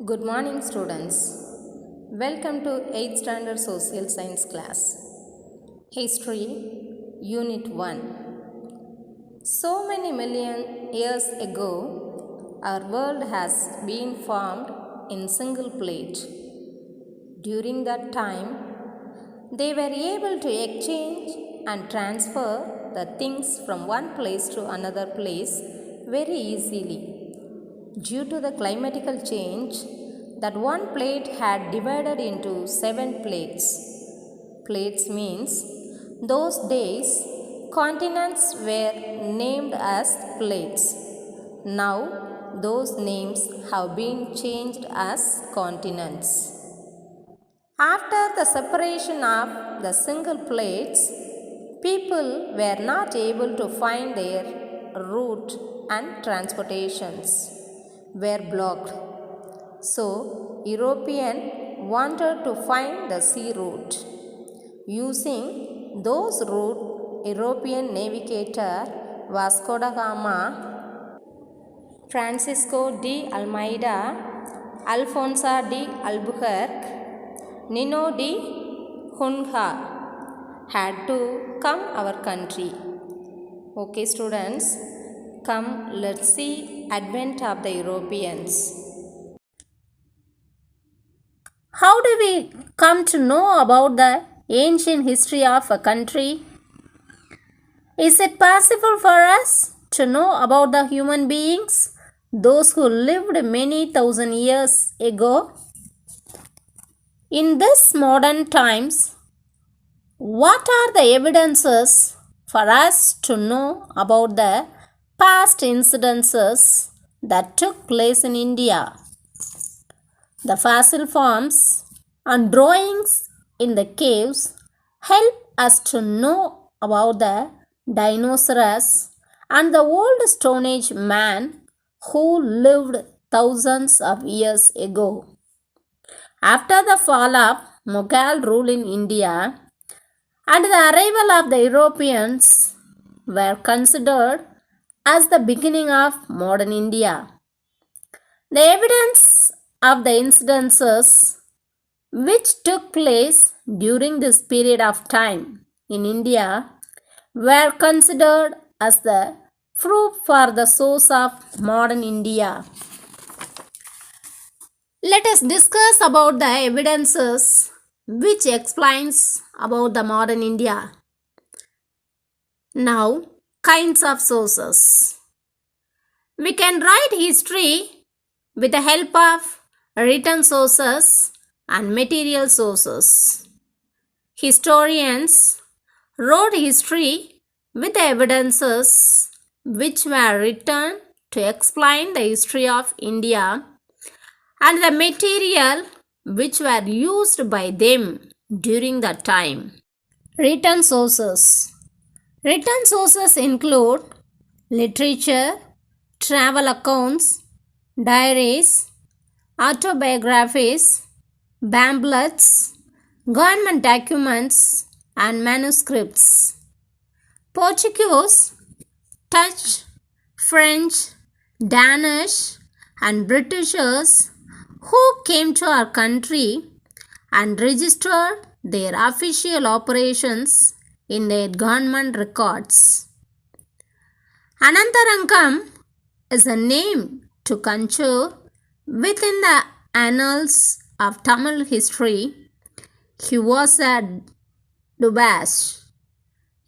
Good morning, students. Welcome to 8th Standard Social Science class. History, Unit 1. So many million years ago, our world has been formed in single plate. During that time, they were able to exchange and transfer the things from one place to another place very easily. Due to the climatical change, that one plate had divided into 7 plates. Plates means those days continents were named as plates. Now those names have been changed as continents. After the separation of the single plates, people were not able to find their route and transportations were blocked. So, European wanted to find the sea route. Using those route, European navigator Vasco da Gama, Francisco de Almeida, Alfonso de Albuquerque, Nino de Junja had to come our country. Okay, students, come let's see advent of the Europeans. How do we come to know about the ancient history of a country? Is it possible for us to know about the human beings, those who lived many thousand years ago? In this modern times, what are the evidences for us to know about the past incidences that took place in India? The fossil forms and drawings in the caves help us to know about the dinosaurs and the old Stone Age man who lived thousands of years ago. After the fall of Mughal rule in India and the arrival of the Europeans were considered as the beginning of modern India. The evidence of the incidences which took place during this period of time in India were considered as the proof for the source of modern India. Let us discuss about the evidences which explains about the modern India. Now, kinds of sources. We can write history with the help of written sources and material sources. Historians wrote history with the evidences which were written to explain the history of India and the material which were used by them during that time. Written sources. Written sources include literature, travel accounts, diaries, autobiographies, pamphlets, government documents, and manuscripts. Portuguese, Dutch, French, Danish, and Britishers who came to our country and registered their official operations in their government records. Anantarankam is a name to conjure within the annals of Tamil history. He was a Dubash,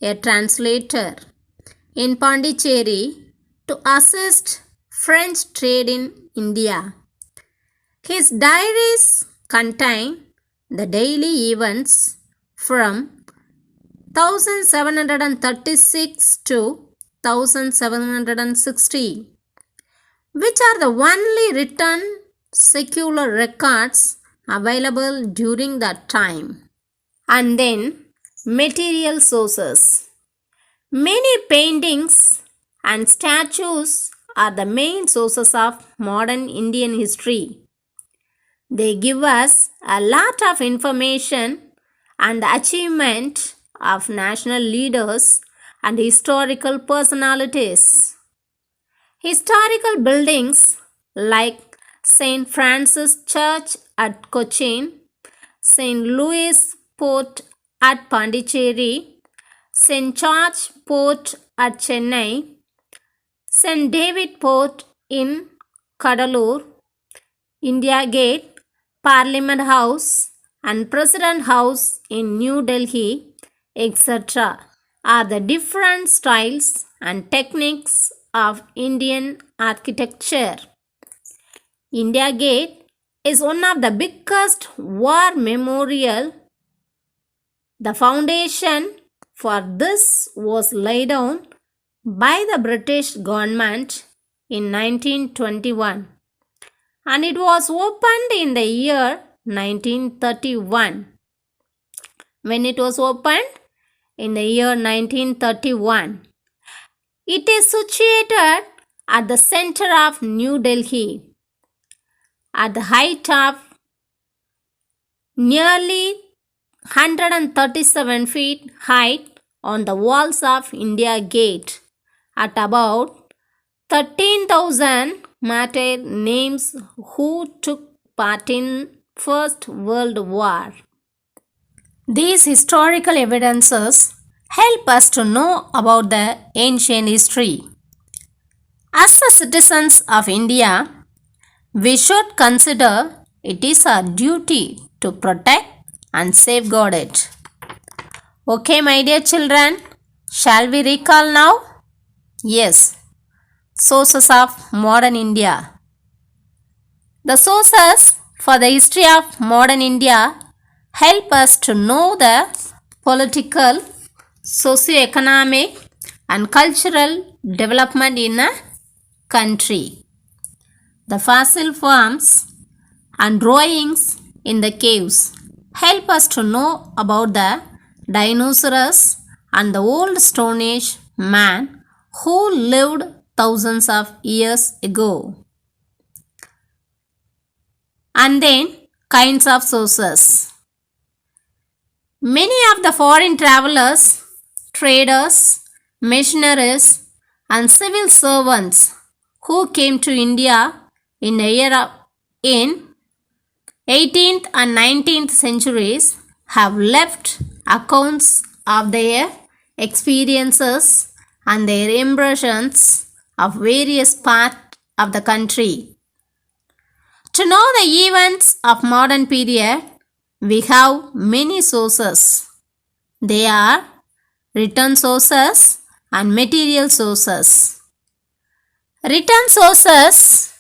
a translator in Pondicherry to assist French trade in India. His diaries contain the daily events from 1736 to 1760, which are the only written secular records available during that time. And then material sources. Many paintings and statues are the main sources of modern Indian history. They give us a lot of information and the achievement of national leaders and historical personalities. Historical buildings like St. Francis Church at Cochin, St. Louis Port at Pondicherry, St. George Port at Chennai, St. David Port in Kadalur, India Gate, Parliament House, and President House in New Delhi, etc., are the different styles and techniques of Indian architecture. India Gate is one of the biggest war memorial. The foundation for this was laid down by the British government in 1921 and it was opened in the year 1931. When it was opened in the year 1931, it is situated at the center of New Delhi at the height of nearly 137 feet height on the walls of India Gate at about 13,000 martyr names who took part in First World War. These historical evidences help us to know about the ancient history. As the citizens of India, we should consider it is our duty to protect and safeguard it. Okay, my dear children, shall we recall now? Yes. Sources of modern India. The sources for the history of modern India help us to know the political, socio-economic and cultural development in a country. The fossil forms and drawings in the caves help us to know about the dinosaurs and the old Stone Age man who lived thousands of years ago. And then kinds of sources. Many of the foreign travelers, traders, missionaries and civil servants who came to India in the era in 18th and 19th centuries have left accounts of their experiences and their impressions of various parts of the country. To know the events of modern period, we have many sources. They are written sources and material sources. Written sources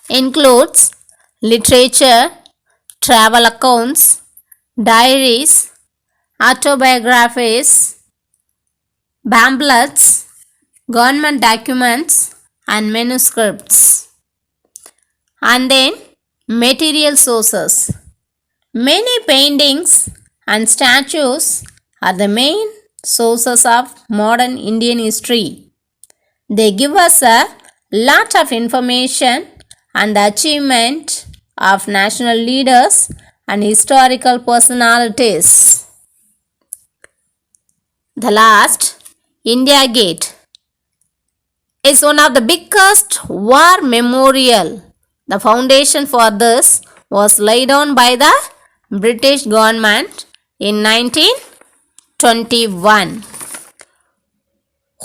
includes literature, travel accounts, diaries, autobiographies, pamphlets, government documents and manuscripts. And then material sources. Many paintings and statues are the main sources of modern Indian history. They give us a lot of information and the achievement of national leaders and historical personalities. The last, India Gate, is one of the biggest war memorial. The foundation for this was laid down by the British government in 1921.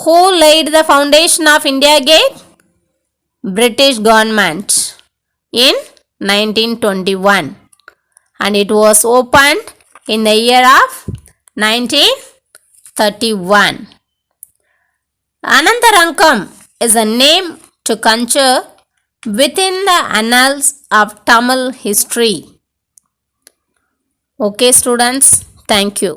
Who laid the foundation of India Gate? British government in 1921 and it was opened in the year of 1931. Anantarankam is a name to conjure within the annals of Tamil history. Okay students, thank you.